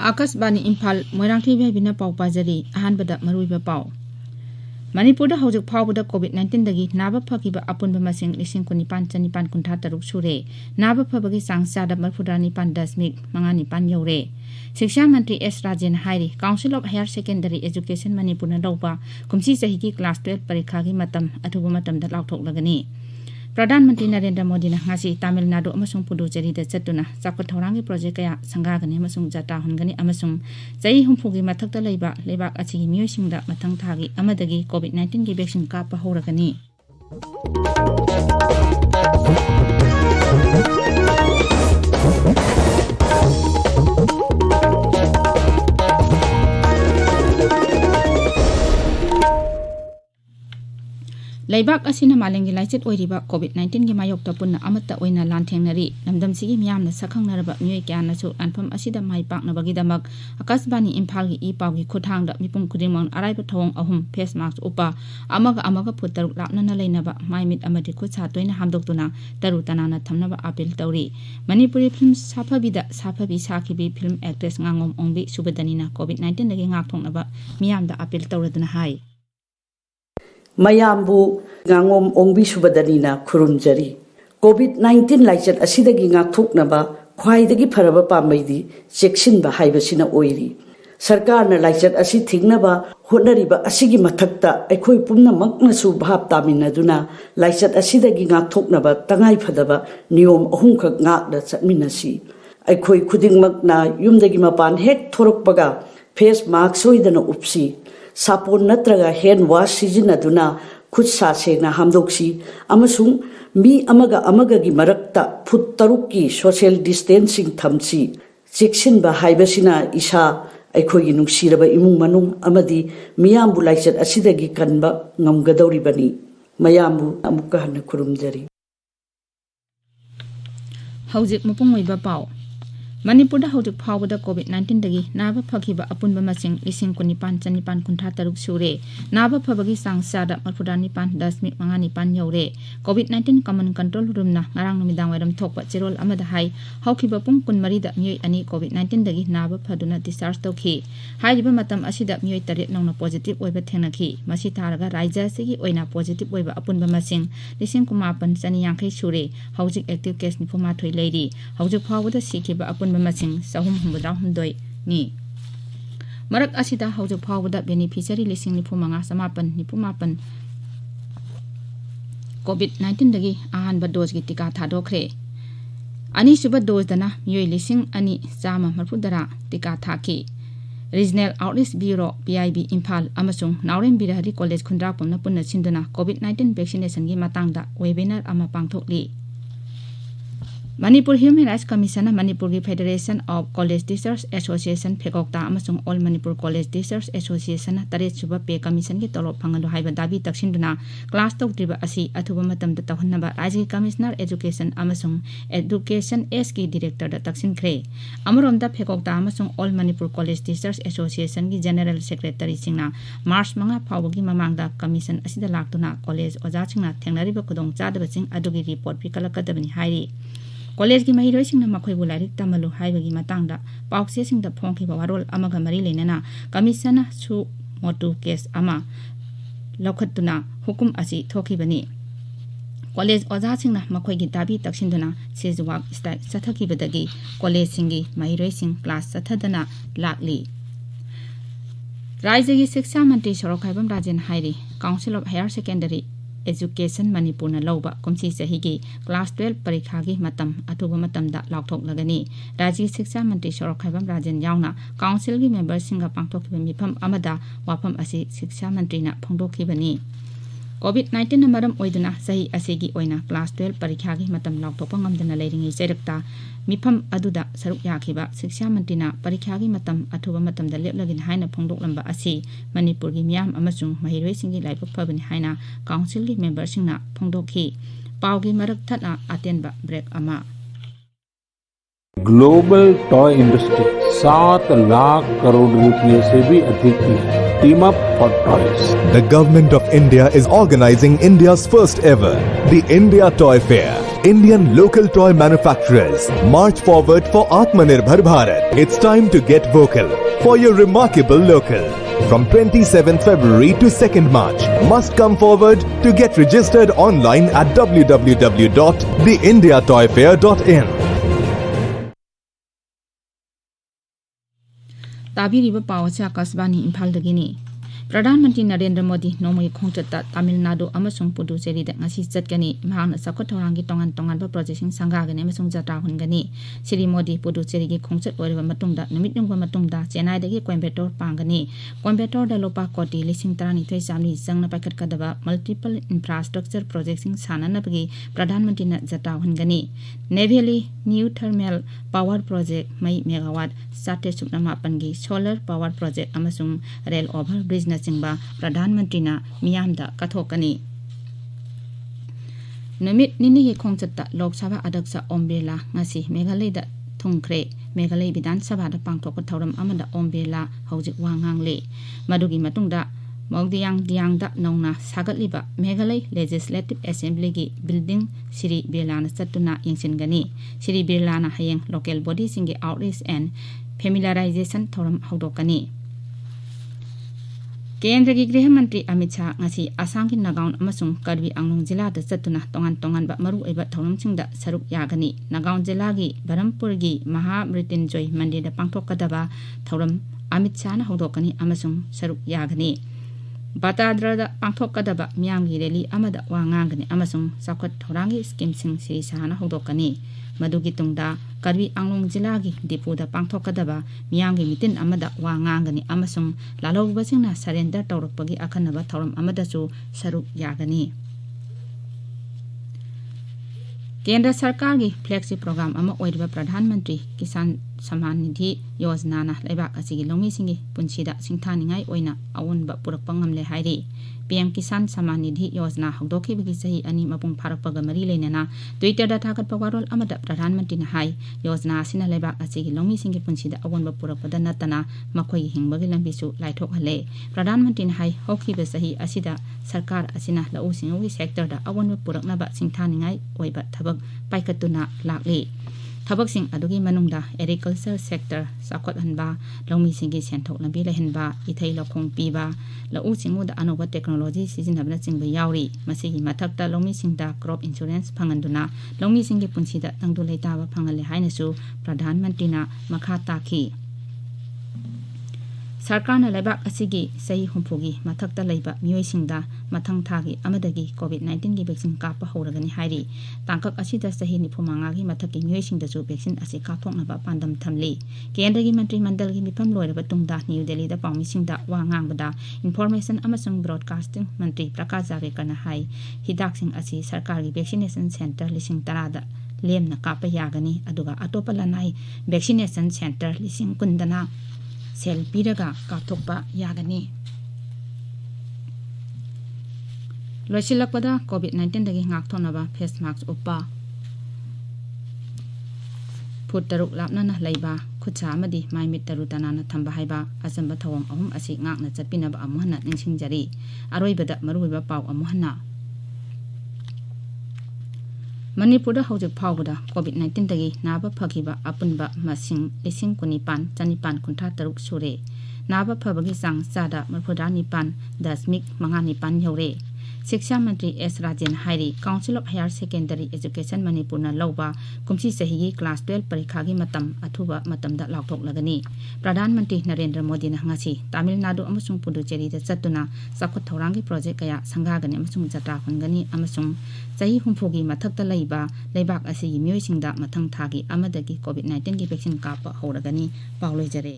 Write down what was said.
आकाशवाणी इम्फाल मोइरांथी बेबिना पाउ पाजरी अहानबदा मरुइबा पाउ मणिपुर हौजक फाउबदा कोविड-19 दगी नाबा फकिबा अपुनबा मसिंग 19,953 सुरे नाबा फबगी सांगसादा 49.5 यौरे शिक्षा मंत्री एस राजेन हाइरी council of higher secondary education Manipur न लौबा कुमसी सही की क्लास 12 परीक्षा की मतम अथुबा मतम दा लाउथोकलगनी प्रधानमंत्री नरेंद्र मोदी ने तमिलनाडु अमसुंग पुडुचेरी दा चतुना चाकत थौरांगी प्रोजेक्ट कया संगागनी अमसुंग जाता हुनगनी अमसुंग चही हुंफुगी मथक्ता लैबा लेबाक अचिगी मियोइसिंगदा मथंग थागी अमदगी कोविड-19 की वैक्सीन कापा होरगनी लैबाक असिना मालेंगी लाइचेट ओइरिबा कोविड-19 की मायोक्ता पुन्ना अमत्ता ओइना लांथेंगनरी लमदमसिगी मियामना सखंगनरबा मियोय क्यानसु अनफम असिदा माइपाकनबगीदमक आकाशवाणी इम्फाल की ई पाउगी खुथांगदा मिपुम खुदिमंग अराइबा थवंग अहुम फेस मास्क उपा अमगा फुट तरुक लापनना लैनबा माइमिट अमदि खुद सातोइना हामदोक्तुना तरु तनाना थमनबा अपील तौरी मणिपुरी फिल्म साफबी साखिबी फिल्म एक्ट्रेस nganगom ओंबी सुबदनीना कोविड-19 दगी ngakthoknaba मियामदा अपील तौरदुना हाई मयामबु nganगom ओंबी सुबदनीना खुरुमजरी कोविड-19 लाइचत असिदगी ngakthoknaba ख्वाइदगी फरबा पामैदी चेक्सिनबा हाइबसिना ओइरी सरकारना लाइचत असि थिंगनबा होनरिबा असिगी मथक्ता अखोय पुम्नमकनसु भाब तामिनदुना लाइचत असिदगी ngakthoknaba तंगाई फदबा नियम अहुमखक ngakda चटमिनसी अखोय खुदिंगमकना युमदगी मपान हेक थोरकपगा फेस मास्क सोइदना उपसी सापोन नत्रगा हैंड वॉश सिजिनदुना खुद सासेना हामदोक्सी अमसुंग मी अमगा की मरक्ता फुट तरुक की सोशल डिस्टेंसिंग थमसी चेक्सिनबा हाइबसिना इसा अखोगी नुंगसिरबा इमुंग मनुंग अमदी मियामबु लाइचत असिदगी कनबा ngамगदौरिबनी मयामबु अमुक्का हन खुरुमजरी हौजिक मपुंगोइबा पाउ मणिपुर हौजिक फाउबदा कोविड-19 दगी नाबा फकिबा अपुनबा मसिंग 19,953 सुरे नाबा फबगी सांगसादा 49.5 you're covid common control रूमना ngarang numidang wairam thokpa chirol amada hai haukiba pung 13 da miyoi ani कोविड-19 दगी नाबा फदुना डिस्चार्ज तौखी हाइरिबा मतम असिदा मियोय 3 नौना पॉजिटिव ओइबा थेंगनाखी मसि थारगा राज्य सिगी ओइना पॉजिटिव ओइबा अपुनबा मसिंग 19,950 सुरे हौजिक एक्टिव केस 93 लेरी हौजिक फाउबदा सिखिबा अपुनबा मसिंग 362 नि मरक असिदा हौजिक फाउबदा बेनिफिशियरी 9,959 कोविड-19 दगी अहानबा डोज की टीका थादोखरे अनिसुबा डोज दना मियोय 2,140 टीका थाकी regional outreach bureau PIB Imphal अमसुंग नाउरेम बिरहरी कॉलेज खुंद्रापुमना पुन्ना सिंदुना कोविड-19 वैक्सीनेशन की मातांगदा वेबिनार अमा पांगथोकली Manipur human rights commission Manipur की federation of college teachers association फेकोक्ता अमसुंग all Manipur college teachers association 3 सुबा पे कमीशन की तोलोप फंगलो हाइबा दाबी तक्सिंदुना क्लास तौत्रिबा असि अथुबा मतमदा तहन्नबा राज्य कमिश्नर एजुकेशन अमसुंग एजुकेशन एस की डायरेक्टर दा तक्सिनख्रे अमरोमदा फेकोक्ता अमसुंग all Manipur college teachers association की जनरल सेक्रेटरी सिंगना मार्च 5 फाउबगी ममांगदा कमीशन असिदा लाक्तुना कॉलेज ओजा सिंगना थेंगनरिबा खुदोंग चादबसिंग अदुगी रिपोर्ट पिकलकदबनी हाइरी कॉलेज की महिरोइसिंग मखोइबु लाइरिक तमलु हाइबगी मातांगदा पाउक्सेसिंगदा फोंखिबा वारोल अमगा मरी लेनना कमीशन सु मोटू केस अमा लौखत्तुना हुकुम असि थोखिबनी कॉलेज ओजासिंगना मखोइगी दाबी तक्सिंदुना सेजवाक स्टाइल सथखिबदगी कॉलेज सिंगी महिरोइसिंग क्लास सथदना लाक्ली राज्य की शिक्षा मंत्री सरोखाइबम राजेन हाइरी council of higher secondary education Manipur न लौबा कुमसी सही की क्लास 12 परीक्षा की मतम अथुबा मतमदा लाउथोकलगनी राज्य शिक्षा मंत्री सरोखाइबम राजेन यावना काउंसिल की मेंबर सिंगा पांगथोखिबा मिफम अमदा वाफम असि शिक्षा मंत्री ना फोंदोखिबनी कोविड-19 मरम ओइदुना सही असेगी ओइना क्लास 12 परीक्षा की मतम लाउथोपा ngamdana लेरिंगी चेरक्ता मिफम अदुदा सरुक याखिबा शिक्षा मंत्रीना परीक्षा की मतम अथुबा मतमदा लेपलगिन हाइना फोंदोकलंबा असि मणिपुर की मियाम अमसुंग महिरोइसिंगी लाइबक फबनि हाइना काउंसिल की मेंबर सिंगना फोंदोखि पाउगी मरक थना अतेनबा ब्रेक अमा global toy industry 7 lakh crore रुपए से भी अधिक की है. Team up for toys. The Government of India is organizing India's first ever, the India Toy Fair, Indian local toy manufacturers, march forward for Atmanirbhar Bharat. It's time to get vocal for your remarkable local. From 27th February to 2nd March, must come forward to get registered online at www.theindiatoyfair.in. ताबीरिबा पावचे आकाशवाणी इम्फाल दगिनी प्रधानमंत्री Narendra Modi नोमई खोंचता Tamil Nadu अमसुंग पुडुचेरीदा ngasi चटकनी महांगना साखोट थौरांगी तोंगान तोंगानबा प्रोजेक्टसिंग संगागने अमसुंग जत्रा हुनगनी श्री मोदी पुडुचेरीगी खोंचत ओरिबा मतुंगदा नुमित नुंगबा मतुंगदा चेन्नईदगी कोयम्बटोर पांगनी कोयम्बटोरदा लोपा कोटी 12,32 चामली जंगना पाइखटकदबा multiple infrastructure प्रोजेक्टसिंग साननबगी प्रधानमंत्रीना जत्रा हुनगनी Neyveli new thermal power project मई megawatt 7.8 solar power project अमसुंग रेल ओवर ब्रिज चिंबा प्रधानमंत्री मियामदा कथोकनी नुमित निनी खोंचता लोकसभा अध्यक्ष ओम बिरला ngasi मेघालयदा थुंख्रे मेघालय विधानसभा दा पांगथोक थौरम अमदा ओम बिरला हौजिक वांगांगले मदुगी मतुंगदा मौदियांगदा नौना सागतलिबा मेघालय लेजिस्लेटिव असेंबली की बिल्डिंग श्री बिरलाना चतुना यंगसिनगनी श्री बिरलाना हयेंग लोकल बॉडी सिंगे आउटरीच एंड फेमिलियराइजेशन थौरम हौदोकनी केंद्र की गृह मंत्री अमित शाह ngasi आसाम की नगाउन अमसुंग कार्बी आंगलोंग जिला द चतुना तोंगान तोंगानबा मरु एबा थौरमसिंगदा सरुक यागनी नगाउन जिला की बरमपुर की महामृत्युंजय मंदिर द पांगथोकदबा थौरम अमित शाह ना हौदोकनी अमसुंग सरुक यागनी बाताद्रदा पांगथोकदबा मियांगी रैली अमदा वांगांगनी अमसुंग साखोट थौरांगी स्कीम सिंग श्री शाह ना हौदोकनी मदुगी तुंगदा कार्बी आंगलोंग जिला की डिपोदा पांगथोकदबा मियांगी मिटिन अमदा वांगांगनी अमसुंग लालौबसिंगना सरेंडर तौरकपगी अखनबा थौरम अमदासु सरुक यागनी केंद्र सरकार की फ्लैगशिप प्रोग्राम अमा ओइरबा प्रधानमंत्री किसान सम्मान निधि योजना ना लेबाक असिगी लौमीसिंगी पुंसीदा सिंथानिंगाई ओइना अवोनबा पुरकपा ngamle हाइरी पीएम किसान सम्मान निधि योजना हौदोखिबगी सही अनि मपुंग फारकपगा मरी लेनेना ट्विटर दा थागतपा वारोल अमदा प्रधानमंत्री ना हाई योजना असिना लेबाक असिगी लौमीसिंगी पुंसीदा अवोनबा पुरकपदा नतना मखोई हिंगबगी लंबिसु लाइथोकहले प्रधानमंत्री ना हाई हौखिबा सही असिदा सरकार असिना लौ सिंगोगी सेक्टर दा अवोनबा पुरकनबा सिंथानिंगाई ओइबा थबक पाइकतुना लाक्ली थबकसिंग अदुगी मनुंगदा एग्रीकल्चर सेक्टर साखोटहनबा लौमीसिंगी सेंथोक लंबी लेहनबा इथै लखोंग पीबा लौ सिंगुदा अनोबा टेक्नोलॉजी सिजिनबना चिंबा यावरी मसिगी मथक्ता लौमीसिंगदा क्रॉप इंश्योरेंस फंगनदुना लौमीसिंगी पुंसीदा तंगदु लेताबा फंगले हाइनसु प्रधानमंत्रीना मखा ताखी सरकार ने लेबाक असिगी सही हुंफुगी मथक्ता लेबा मियोइसिंगदा मथंग थागी अमदगी कोविड-19 की वैक्सीन काप होरगनी हाइरी तांकक असिदा सही 95 की मथकी मियोइसिंगदसु वैक्सीन असि काथोकनबा पांदम थमली केंद्र की मंत्रिमंडल की मिफम लोइरबा तुंगदा न्यू दिल्ली दा पाउमिसिंगदा वांगांगबदा इन्फॉर्मेशन अमसुंग ब्रॉडकास्टिंग मंत्री प्रकाश जावड़ेकर हाई हिदाकसिंग असि सरकार की वैक्सीनेशन सेंटर 10,10 दा लेमना काप यागनी अदुगा अतोपा लनाई वैक्सीनेशन सेंटर 10,000 सेल पीरगा काथोकपा यागनी लोइसिलकपदा कोविड-19 दगी ngakthonaba फेस मास्क उपा फुट 6 लापना लैबा खुचा अमदी माइमिट तरु तनाना थंबा हाइबा अचंबा थवंग अहुम असि ngakna चटपिनबा अमुहना निंसिंगजरी अरोइबदा मरुइबा पाव अमुहना मणिपुर हौजिक फाउबदा कोविड-19 दगी नाबा फगिबा अपुनबा मसिंग 19,953 सुरे नाबा फबगी चांग चादा 49.5 यौरे शिक्षा मंत्री एस राजेन हाइरी council of higher secondary education Manipur ना लौबा कुमसी सही क्लास 12 परीक्षा की मतम अथुबा मतमदा लाउथोकलगनी प्रधानमंत्री नरेंद्र मोदी ना ngasi तमिलनाडु अमसुंग पुडुचेरी दा चतुना साखोट थौरांगी प्रोजेक्ट कया संगागने अमसुंग जत्रा हुनगनी अमसुंग सही हुंफुगी मथक्ता लैबा लेबाक असिगी मियोइसिंगदा मथंग थागी अमदगी कोविड-19 की वैक्सीन काप होरगनी पाउलोइजरे